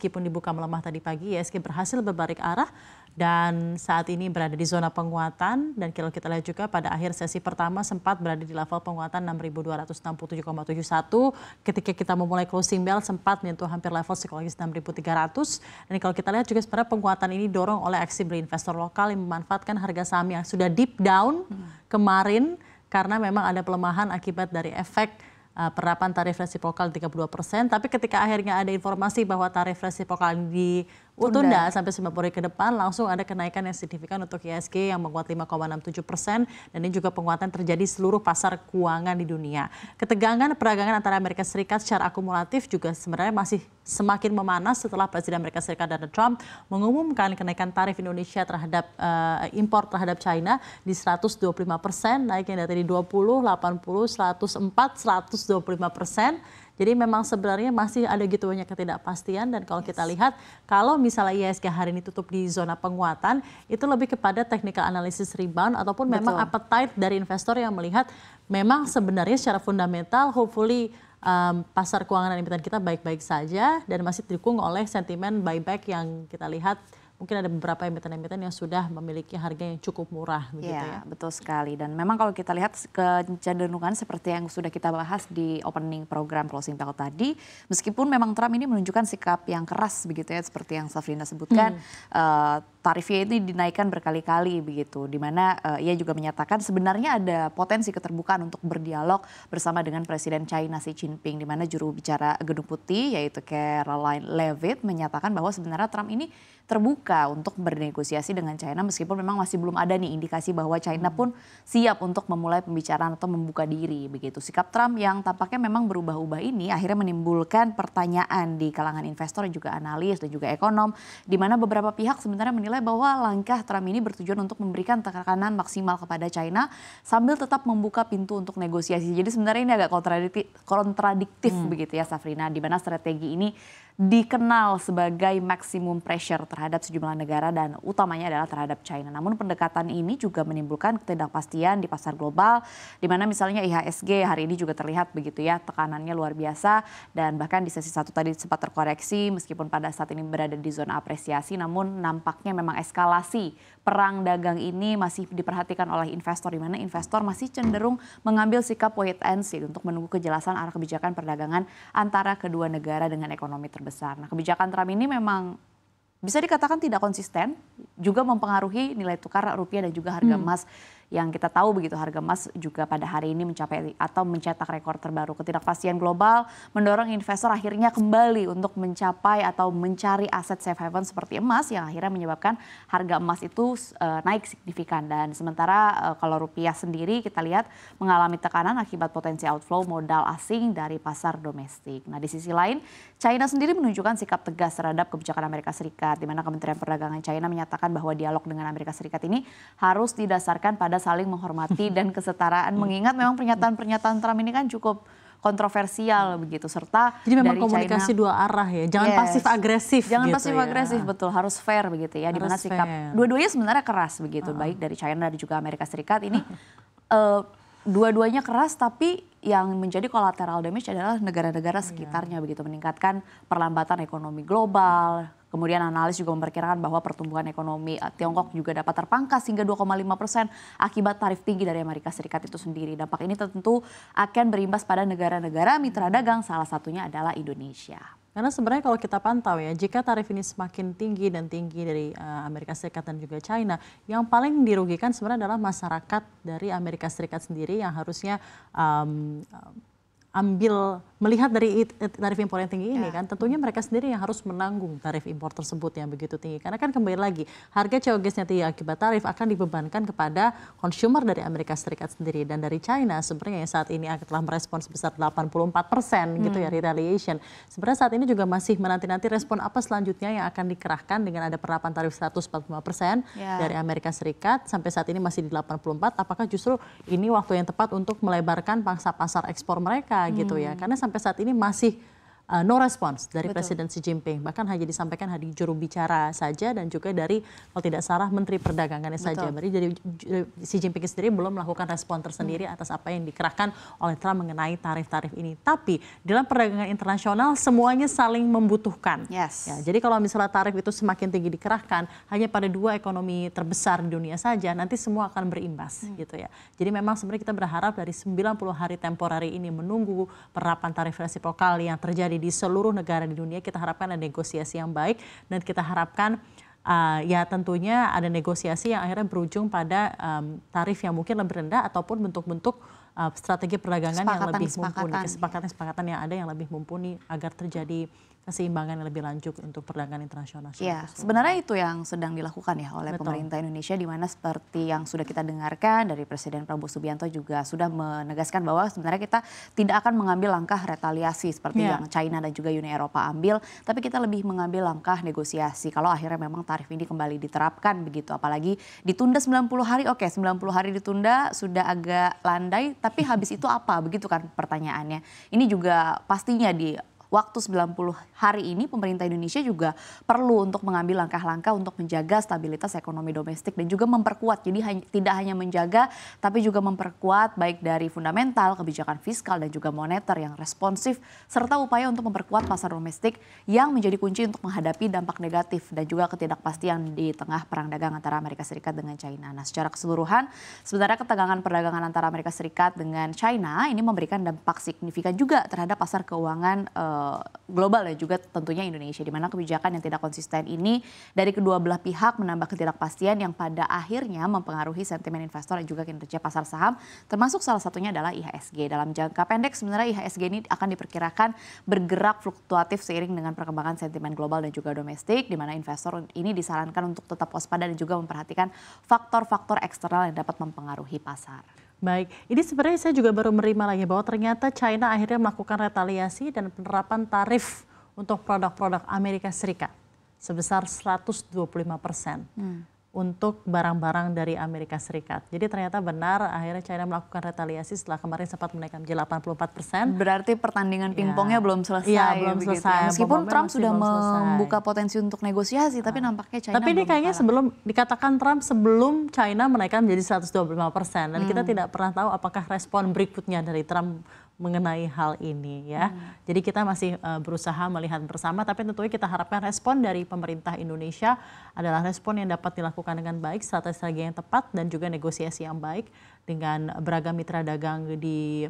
meskipun dibuka melemah tadi pagi, IHSG berhasil berbalik arah dan saat ini berada di zona penguatan. Dan kalau kita lihat juga pada akhir sesi pertama sempat berada di level penguatan 6.267,71. Ketika kita memulai closing bell sempat menyentuh hampir level psikologis 6.300. Dan kalau kita lihat juga sebenarnya penguatan ini dorong oleh aksi beli investor lokal yang memanfaatkan harga saham yang sudah deep down kemarin karena memang ada pelemahan akibat dari efek penerapan tarif resiprokal 32%, tapi ketika akhirnya ada informasi bahwa tarif resiprokal ditunda sampai 90 hari ke depan, langsung ada kenaikan yang signifikan untuk IHSG yang menguat 5,67%, dan ini juga penguatan terjadi seluruh pasar keuangan di dunia. Ketegangan perdagangan antara Amerika Serikat secara akumulatif juga sebenarnya masih semakin memanas setelah Presiden Amerika Serikat Donald Trump mengumumkan kenaikan tarif Indonesia terhadap impor terhadap China di 125%, naiknya dari 20, 80, 104, 125%. Jadi memang sebenarnya masih ada gitu banyak ketidakpastian, dan kalau kita lihat kalau misalnya IHSG hari ini tutup di zona penguatan, itu lebih kepada technical analysis rebound ataupun memang appetite dari investor yang melihat memang sebenarnya secara fundamental hopefully pasar keuangan emiten kita baik-baik saja dan masih didukung oleh sentimen buyback yang kita lihat. Mungkin ada beberapa emiten-emiten yang sudah memiliki harga yang cukup murah. Begitu ya, betul sekali. Dan memang kalau kita lihat kecenderungan seperti yang sudah kita bahas di opening program closing bell tadi, meskipun memang Trump ini menunjukkan sikap yang keras begitu ya, seperti yang Safrina sebutkan, tarifnya ini dinaikkan berkali-kali begitu, di mana ia juga menyatakan sebenarnya ada potensi keterbukaan untuk berdialog bersama dengan Presiden China Xi Jinping, di mana juru bicara Gedung Putih yaitu Caroline Leavitt menyatakan bahwa sebenarnya Trump ini terbuka untuk bernegosiasi dengan China meskipun memang masih belum ada nih indikasi bahwa China pun siap untuk memulai pembicaraan atau membuka diri begitu. Sikap Trump yang tampaknya memang berubah-ubah ini akhirnya menimbulkan pertanyaan di kalangan investor dan juga analis dan juga ekonom, di mana beberapa pihak sebenarnya menilai bahwa langkah Trump ini bertujuan untuk memberikan tekanan maksimal kepada China sambil tetap membuka pintu untuk negosiasi. Jadi sebenarnya ini agak kontradiktif begitu ya Safrina, di mana strategi ini dikenal sebagai maximum pressure terhadap sejumlah negara dan utamanya adalah terhadap China. Namun pendekatan ini juga menimbulkan ketidakpastian di pasar global, di mana misalnya IHSG hari ini juga terlihat begitu ya, tekanannya luar biasa dan bahkan di sesi 1 tadi sempat terkoreksi meskipun pada saat ini berada di zona apresiasi, namun nampaknya memang eskalasi perang dagang ini masih diperhatikan oleh investor, di mana investor masih cenderung mengambil sikap wait and see untuk menunggu kejelasan arah kebijakan perdagangan antara kedua negara dengan ekonomi terbesar. Nah, kebijakan Trump ini memang bisa dikatakan tidak konsisten, juga mempengaruhi nilai tukar rupiah dan juga harga emas. Yang kita tahu begitu, harga emas juga pada hari ini mencapai atau mencetak rekor terbaru. Ketidakpastian global mendorong investor akhirnya kembali untuk mencapai atau mencari aset safe haven seperti emas, yang akhirnya menyebabkan harga emas itu naik signifikan. Dan sementara kalau rupiah sendiri kita lihat mengalami tekanan akibat potensi outflow modal asing dari pasar domestik. Nah, di sisi lain China sendiri menunjukkan sikap tegas terhadap kebijakan Amerika Serikat, di mana Kementerian Perdagangan China menyatakan bahwa dialog dengan Amerika Serikat ini harus didasarkan pada saling menghormati dan kesetaraan, mengingat memang pernyataan-pernyataan Trump ini kan cukup kontroversial begitu, serta jadi memang dari komunikasi China, dua arah ya, jangan pasif agresif. Jangan gitu pasif agresif, betul, harus fair begitu ya, di mana sikap dua-duanya sebenarnya keras begitu, baik dari China dan juga Amerika Serikat ini dua-duanya keras, tapi yang menjadi collateral damage adalah negara-negara sekitarnya begitu, meningkatkan perlambatan ekonomi global. Kemudian analis juga memperkirakan bahwa pertumbuhan ekonomi Tiongkok juga dapat terpangkas hingga 2,5% akibat tarif tinggi dari Amerika Serikat itu sendiri. Dampak ini tentu akan berimbas pada negara-negara mitra dagang, salah satunya adalah Indonesia. Karena sebenarnya kalau kita pantau ya, jika tarif ini semakin tinggi dan tinggi dari Amerika Serikat dan juga China, yang paling dirugikan sebenarnya adalah masyarakat dari Amerika Serikat sendiri yang harusnya melihat dari tarif impor yang tinggi ini kan, tentunya mereka sendiri yang harus menanggung tarif impor tersebut yang begitu tinggi. Karena kan kembali lagi, harga CO2 tinggi akibat tarif akan dibebankan kepada consumer dari Amerika Serikat sendiri. Dan dari China sebenarnya yang saat ini telah merespon sebesar 84% gitu ya, retaliation. Sebenarnya saat ini juga masih menanti-nanti respon apa selanjutnya yang akan dikerahkan dengan ada penerapan tarif 145% dari Amerika Serikat. Sampai saat ini masih di 84, apakah justru ini waktu yang tepat untuk melebarkan pangsa pasar ekspor mereka gitu ya. Karena sampai saat ini masih no response dari Betul. Presiden Xi Jinping. Bahkan hanya disampaikan di juru bicara saja dan juga dari kalau tidak salah Menteri Perdagangannya saja. Berarti dari Xi Jinping sendiri belum melakukan respon tersendiri atas apa yang dikerahkan oleh Trump mengenai tarif-tarif ini. Tapi dalam perdagangan internasional semuanya saling membutuhkan. Yes. Ya, jadi kalau misalnya tarif itu semakin tinggi dikerahkan hanya pada 2 ekonomi terbesar di dunia saja, nanti semua akan berimbas gitu ya. Jadi memang sebenarnya kita berharap dari 90 hari temporary ini menunggu penerapan tarif resiprokal yang terjadi di seluruh negara di dunia, kita harapkan ada negosiasi yang baik dan kita harapkan ya tentunya ada negosiasi yang akhirnya berujung pada tarif yang mungkin lebih rendah ataupun bentuk-bentuk strategi perdagangan yang lebih mumpuni, kesepakatan yang ada yang lebih mumpuni agar terjadi keseimbangan yang lebih lanjut untuk perdagangan internasional. Ya, sebenarnya itu yang sedang dilakukan ya oleh pemerintah Indonesia, di mana seperti yang sudah kita dengarkan dari Presiden Prabowo Subianto juga sudah menegaskan bahwa sebenarnya kita tidak akan mengambil langkah retaliasi seperti yang China dan juga Uni Eropa ambil, tapi kita lebih mengambil langkah negosiasi kalau akhirnya memang tarif ini kembali diterapkan begitu. Apalagi ditunda 90 hari, oke 90 hari ditunda sudah agak landai, tapi habis itu apa? Begitu kan pertanyaannya. Ini juga pastinya di waktu 90 hari ini pemerintah Indonesia juga perlu untuk mengambil langkah-langkah untuk menjaga stabilitas ekonomi domestik dan juga memperkuat. Jadi tidak hanya menjaga tapi juga memperkuat baik dari fundamental, kebijakan fiskal dan juga moneter yang responsif serta upaya untuk memperkuat pasar domestik yang menjadi kunci untuk menghadapi dampak negatif dan juga ketidakpastian di tengah perang dagang antara Amerika Serikat dengan China. Nah, secara keseluruhan sebenarnya ketegangan perdagangan antara Amerika Serikat dengan China ini memberikan dampak signifikan juga terhadap pasar keuangan global dan juga tentunya Indonesia, di mana kebijakan yang tidak konsisten ini dari kedua belah pihak menambah ketidakpastian yang pada akhirnya mempengaruhi sentimen investor dan juga kinerja pasar saham, termasuk salah satunya adalah IHSG. Dalam jangka pendek sebenarnya IHSG ini akan diperkirakan bergerak fluktuatif seiring dengan perkembangan sentimen global dan juga domestik, di mana investor ini disarankan untuk tetap waspada dan juga memperhatikan faktor-faktor eksternal yang dapat mempengaruhi pasar. Baik, ini sebenarnya saya juga baru menerima lagi bahwa ternyata China akhirnya melakukan retaliasi dan penerapan tarif untuk produk-produk Amerika Serikat sebesar 125% untuk barang-barang dari Amerika Serikat. Jadi ternyata benar akhirnya China melakukan retaliasi setelah kemarin sempat menaikkan menjadi 84%. Berarti pertandingan pingpongnya belum selesai. Iya, belum selesai. Meskipun Trump sudah membuka potensi untuk negosiasi, tapi nampaknya China Tapi ini kayaknya sebelum dikatakan Trump sebelum China menaikkan menjadi 125%. Dan kita tidak pernah tahu apakah respon berikutnya dari Trump mengenai hal ini ya. Jadi kita masih berusaha melihat bersama, tapi tentunya kita harapkan respon dari pemerintah Indonesia adalah respon yang dapat dilakukan dengan baik, strategi yang tepat dan juga negosiasi yang baik dengan beragam mitra dagang di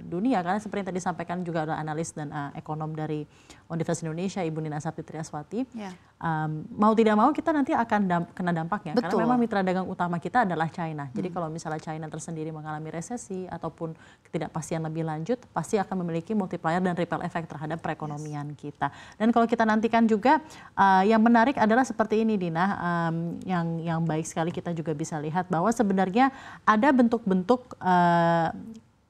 dunia. Karena seperti yang tadi disampaikan juga ada analis dan ekonom dari Universitas Indonesia, Ibu Nina Sapti Triaswati. Mau tidak mau kita nanti akan kena dampaknya. Betul. Karena memang mitra dagang utama kita adalah China. Jadi kalau misalnya China tersendiri mengalami resesi ataupun ketidakpastian lebih lanjut, pasti akan memiliki multiplier dan ripple effect terhadap perekonomian kita. Dan kalau kita nantikan juga yang menarik adalah seperti ini Dina, yang baik sekali kita juga bisa lihat bahwa sebenarnya ada bentuk-bentuk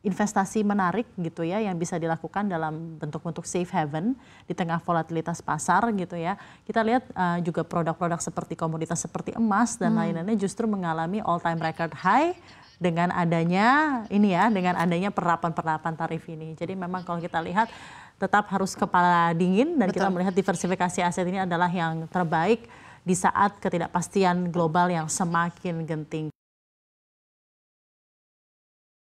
investasi menarik gitu ya yang bisa dilakukan dalam bentuk-bentuk safe haven di tengah volatilitas pasar gitu ya. Kita lihat juga produk-produk seperti komoditas seperti emas dan lain-lainnya justru mengalami all time record high dengan adanya ini ya, dengan adanya penerapan tarif ini. Jadi memang kalau kita lihat tetap harus kepala dingin dan kita melihat diversifikasi aset ini adalah yang terbaik di saat ketidakpastian global yang semakin genting.